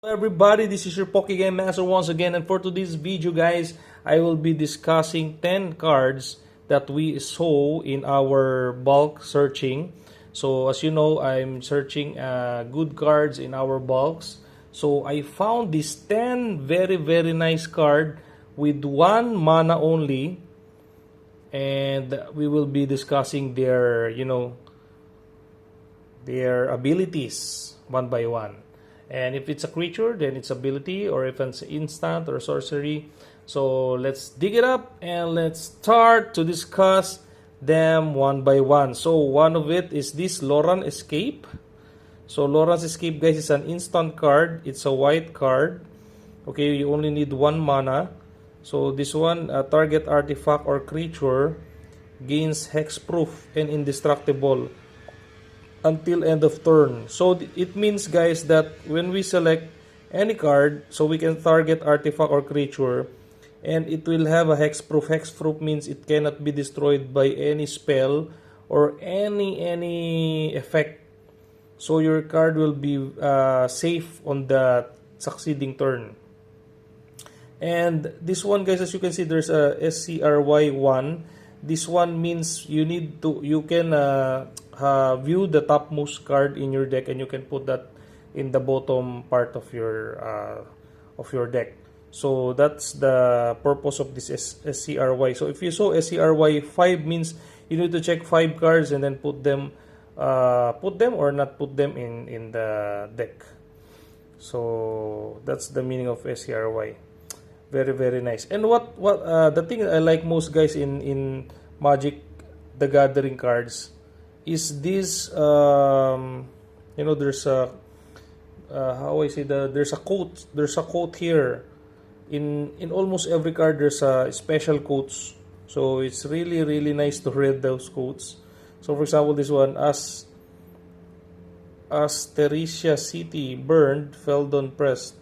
Hello everybody, this is your Pokegame Master once again, and for today's video guys, I will be discussing 10 cards that we saw in our bulk searching. So as you know, I'm searching good cards in our bulks. So I found this 10 very nice card with 1 mana only, and we will be discussing their abilities one by one. And if it's a creature, then its ability, or if it's instant or sorcery. So let's dig it up and let's start to discuss them one by one. So one of it is this Loran Escape. So Loran's Escape, guys, is an instant card. It's a white card. Okay, you only need 1 mana. So this one, target artifact or creature gains hexproof and indestructible until end of turn. So it means, guys, that when we select any card, so we can target artifact or creature, and it will have a hexproof. Hexproof means it cannot be destroyed by any spell or any effect. So your card will be safe on the succeeding turn. And this one, guys, as you can see, there's a SCRY1. This one means you can view the topmost card in your deck, and you can put that in the bottom part of your deck. So that's the purpose of this SCRY. So if you saw SCRY 5, means you need to check 5 cards and then put them or not put them in the deck. So that's the meaning of SCRY. Very nice. And what the thing I like most, guys, in Magic the Gathering cards is this there's a there's a quote here. In almost every card there's a special quotes, so it's really nice to read those quotes. So for example, this one, as Teresia City burned, Feldon pressed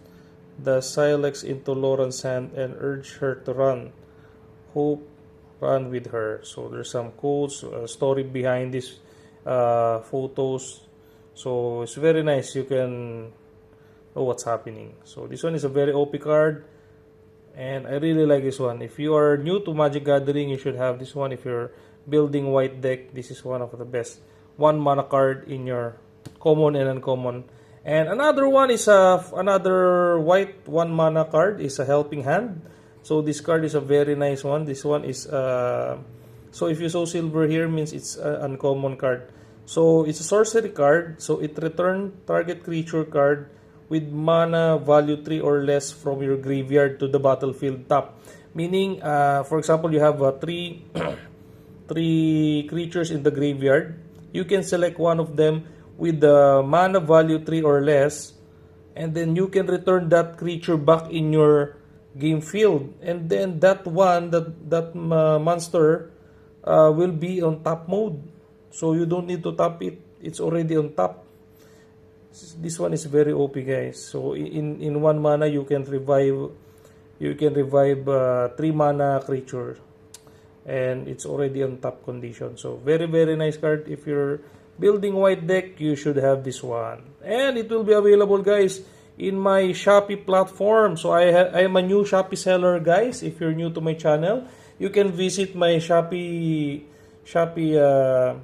the Silex into Loran's hand and urged her to run. Hope ran with her. So there's some quotes, story behind this photos. So it's very nice. You can know what's happening. So this one is a very OP card, and I really like this one. If you are new to Magic Gathering, you should have this one. If you're building white deck, this is one of the best 1 mana card in your common and uncommon. And another one is another white 1 mana card is a Helping Hand. So this card is a very nice one. This one is so if you saw silver here, means it's an uncommon card. So it's a sorcery card. So it returns target creature card with mana value 3 or less from your graveyard to the battlefield top. Meaning, for example, you have 3 creatures in the graveyard. You can select one of them with the mana value 3 or less, and then you can return that creature back in your game field, and then that monster will be on top mode, so you don't need to tap it. It's already on top. This one is very OP, guys. So in 1 mana you can revive 3 mana creature, and it's already on top condition. So very nice card. If you're building white deck, you should have this one, and it will be available, guys, in my Shopee platform. So I am a new Shopee seller, guys. If you're new to my channel, you can visit my Shopee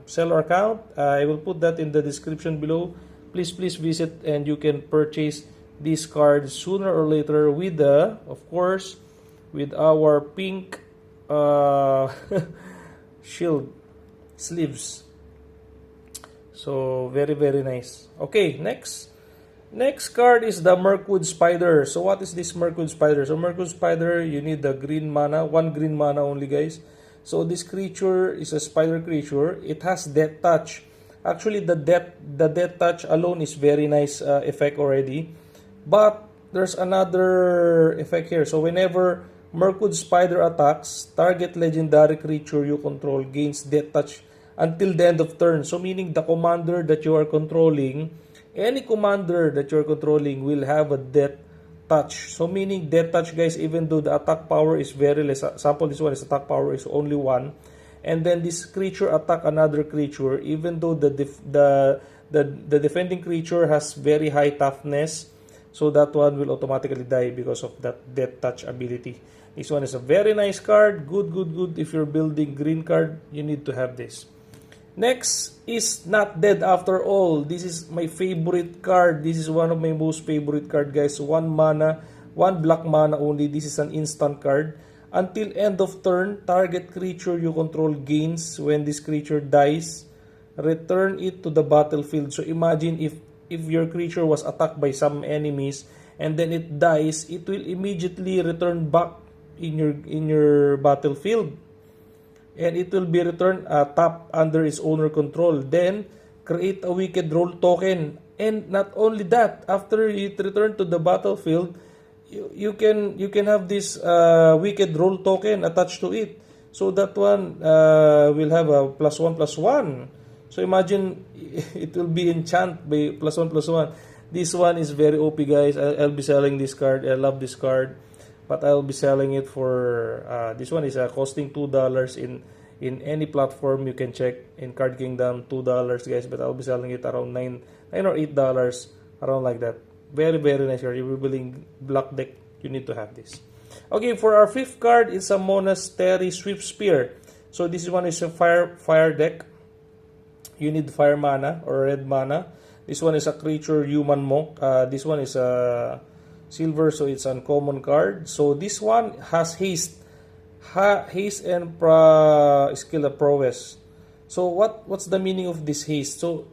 seller account. I will put that in the description below. Please visit, and you can purchase these cards sooner or later with of course, with our pink shield sleeves. So very nice. Okay, next card is the Mirkwood Spider. So what is this Mirkwood Spider? So Mirkwood Spider, you need the green mana, 1 green mana only, guys. So this creature is a spider creature. It has Death Touch. Actually, the Death Touch alone is very nice effect already. But there's another effect here. So whenever Mirkwood Spider attacks, target legendary creature you control gains Death Touch until the end of turn. So meaning the commander that you are controlling, any commander that you are controlling will have a Death Touch. So meaning Death Touch, guys, even though the attack power is very less. Sample, this one is attack power is only 1. And then this creature attack another creature, even though the defending creature has very high toughness. So that one will automatically die because of that Death Touch ability. This one is a very nice card. Good, good, good. If you're building green card, you need to have this. Next is Not Dead After All. This is my favorite card. This is one of my most favorite card, guys. 1 mana, 1 black mana only. This is an instant card. Until end of turn, target creature you control gains. When this creature dies, return it to the battlefield. So imagine if your creature was attacked by some enemies and then it dies, it will immediately return back in your battlefield. And it will be returned tapped under its owner control. Then, create a Wicked Roll token. And not only that, after it return to the battlefield, you can have this Wicked Roll token attached to it. So that one will have a +1/+1. So imagine it will be enchant by +1/+1. This one is very OP, guys. I'll be selling this card. I love this card. But I'll be selling it for this one is costing $2 in any platform you can check. In Card Kingdom, $2, guys, but I'll be selling it around $9 or $8, around like that. Very, very nice card. If you're building black deck, you need to have this. Okay, for our fifth card, it's a Monastery Swift Spear. So this one is a fire deck. You need fire mana or red mana. This one is a creature human monk. This one is a silver, so it's uncommon card. So this one has haste, haste and skill of prowess. So what's the meaning of this haste? So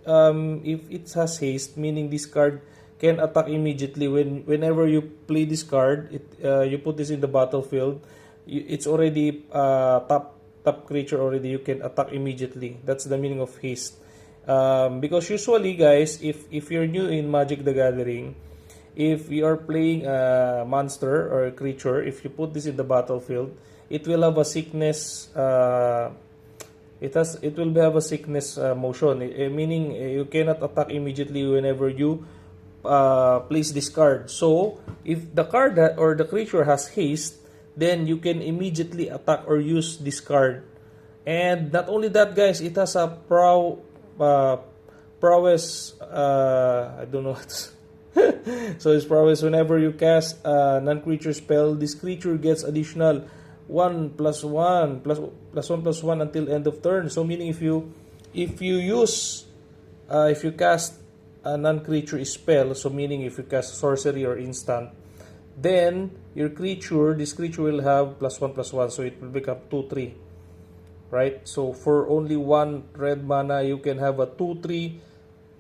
if it has haste, meaning this card can attack immediately whenever you play this card. You put this in the battlefield. It's already top creature already. You can attack immediately. That's the meaning of haste. Because usually, guys, if you're new in Magic the Gathering, if you are playing a monster or a creature, if you put this in the battlefield, it will have a sickness. It will have a sickness motion, meaning you cannot attack immediately whenever you place this card. So if the card or the creature has haste, then you can immediately attack or use this card. And not only that, guys, it has a prowess. I don't know what. So its prowess, whenever you cast a non-creature spell, this creature gets additional 1/+1 until end of turn. So meaning if you cast a non-creature spell, so meaning if you cast sorcery or instant, then this creature will have +1/+1, so it will become 2/3, right? So for only 1 red mana, you can have a 2/3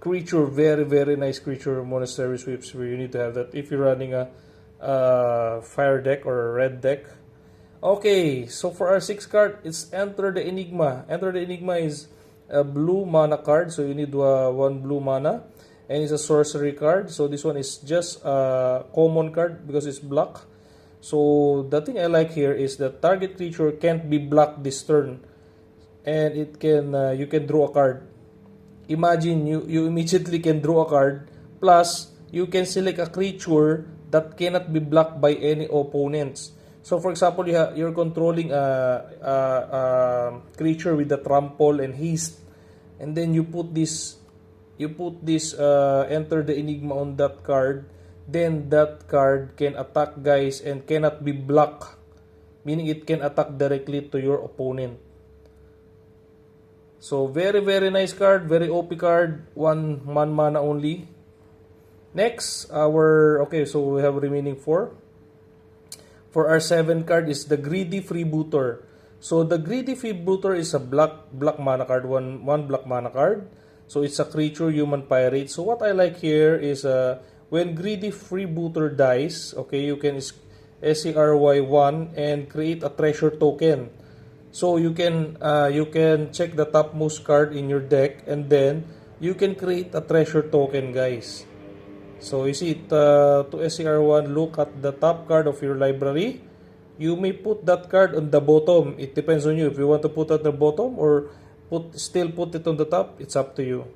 creature. Very, very nice creature. Monastery Sweeps, where you need to have that if you're running a fire deck or a red deck. Okay, so for our 6th card, it's Enter the Enigma. Enter the Enigma is a blue mana card, so you need 1 blue mana, and it's a sorcery card. So this one is just a common card because it's black. So the thing I like here is that target creature can't be blocked this turn, and it can you can draw a card. Imagine you immediately can draw a card, plus you can select a creature that cannot be blocked by any opponents. So for example, you're controlling a creature with the trample and haste, and then you put this Enter the Enigma on that card. Then that card can attack, guys, and cannot be blocked, meaning it can attack directly to your opponent. So very, very nice card, very OP card, 1 mana only. Next, so we have remaining 4. For our 7th card is the Greedy Freebooter. So the Greedy Freebooter is a black mana card, one black mana card. So it's a creature, human pirate. So what I like here is when Greedy Freebooter dies, okay, you can SCRY1 and create a treasure token. So you can check the topmost card in your deck, and then you can create a treasure token, guys. So you see, to SCR1, look at the top card of your library. You may put that card on the bottom. It depends on you. If you want to put it at the bottom or still put it on the top, it's up to you.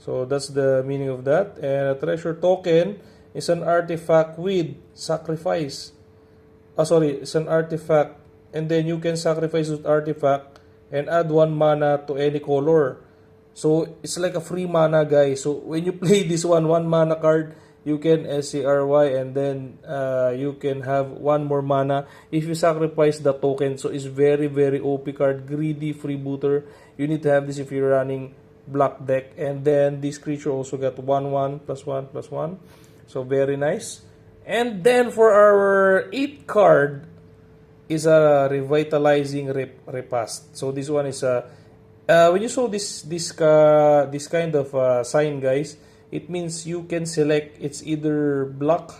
So that's the meaning of that. And a treasure token is an artifact with sacrifice. It's an artifact. And then you can sacrifice that artifact and add 1 mana to any color. So it's like a free mana, guys. So when you play this 1 mana card, you can SCRY, and then you can have one more mana if you sacrifice the token. So it's very very OP card, greedy freebooter. You need to have this if you're running black deck. And then this creature also got 1/1 +1/+1, so very nice. And then for our 8th card is a revitalizing repast. So this one is a when you saw this kind of sign, guys, it means you can select it's either black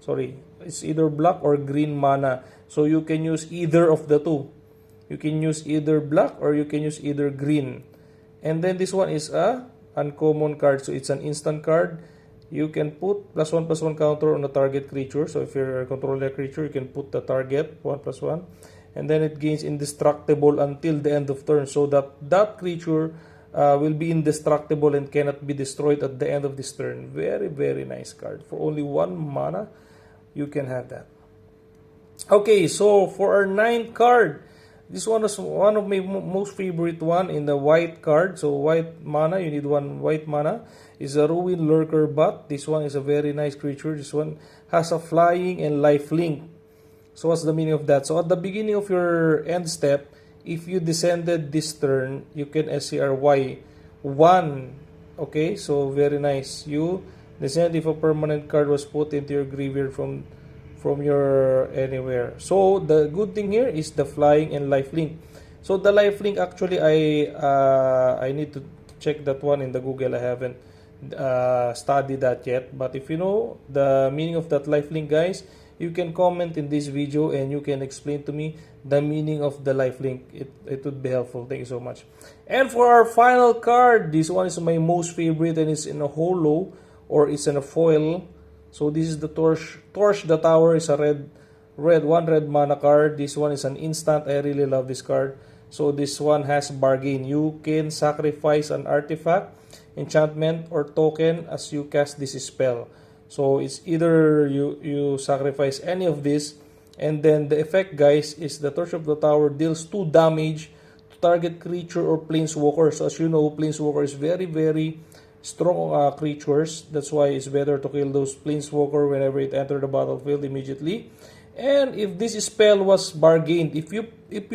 or green mana. So you can use either of the two. You can use either black or you can use either green. And then this one is a uncommon card, so it's an instant card. You can put +1/+1 counter on the target creature. So if you're controlling a creature, you can put the target 1/+1, and then it gains indestructible until the end of turn. So that creature will be indestructible and cannot be destroyed at the end of this turn. Very very nice card. For only 1 mana, you can have that. Okay, so for our 9th card, this one is one of my most favorite one in the white card. So white mana, you need 1 white mana. Is a Ruin Lurker Bot. This one is a very nice creature. This one has a flying and lifelink. So what's the meaning of that? So at the beginning of your end step, if you descended this turn, you can SCRY 1. Okay, so very nice. You descend if a permanent card was put into your graveyard from your anywhere. So the good thing here is the flying and lifelink. So the lifelink, actually I need to check that one in the Google. I haven't studied that yet, but if you know the meaning of that lifelink, guys, you can comment in this video and you can explain to me the meaning of the lifelink. It would be helpful. Thank you so much. And for our final card, this one is my most favorite, and it's in a holo, or it's in a foil. So this is the Torch the Tower. Is a red 1 mana card. This one is an instant. I really love this card. So this one has bargain. You can sacrifice an artifact, enchantment, or token as you cast this spell. So it's either you sacrifice any of this, and then the effect, guys, is the Torch of the Tower deals 2 damage to target creature or planeswalker. So as you know, planeswalker is very very strong creatures. That's why it's better to kill those planeswalker whenever it enter the battlefield immediately. And if this spell was bargained, if you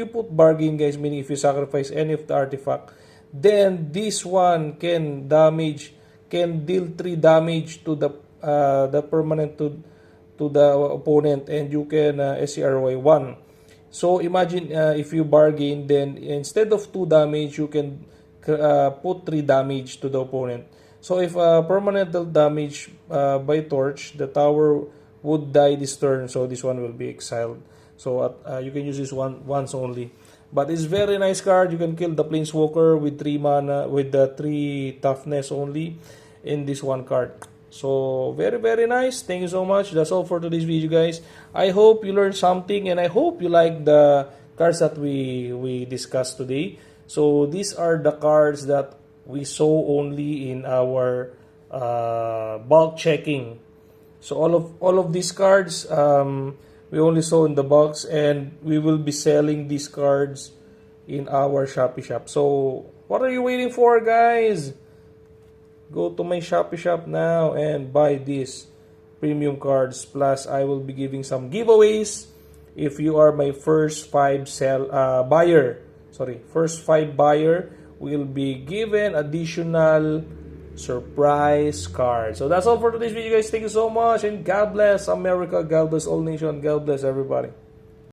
put bargain, guys, meaning if you sacrifice any of the artifact, then this one can deal 3 damage to the permanent to the opponent, and you can SCRY 1. So imagine if you bargain, then instead of 2 damage, you can put 3 damage to the opponent. So if permanent dealt damage by torch, the tower would die this turn, so this one will be exiled. So you can use this one once only. But it's very nice card. You can kill the planeswalker with 3 mana, with the 3 toughness only in this one card. So very very nice. Thank you so much. That's all for today's video, guys. I hope you learned something, and I hope you like the cards that we discussed today. So these are the cards that we saw only in our bulk checking. So all of these cards we only saw in the box, and we will be selling these cards in our Shopee shop. So what are you waiting for, guys? Go to my Shopee shop now and buy these premium cards. Plus, I will be giving some giveaways if you are my first 5 buyer. First 5 buyer will be given additional surprise card. So that's all for today's video, guys. Thank you so much, and God bless America, God bless all nation, God bless everybody.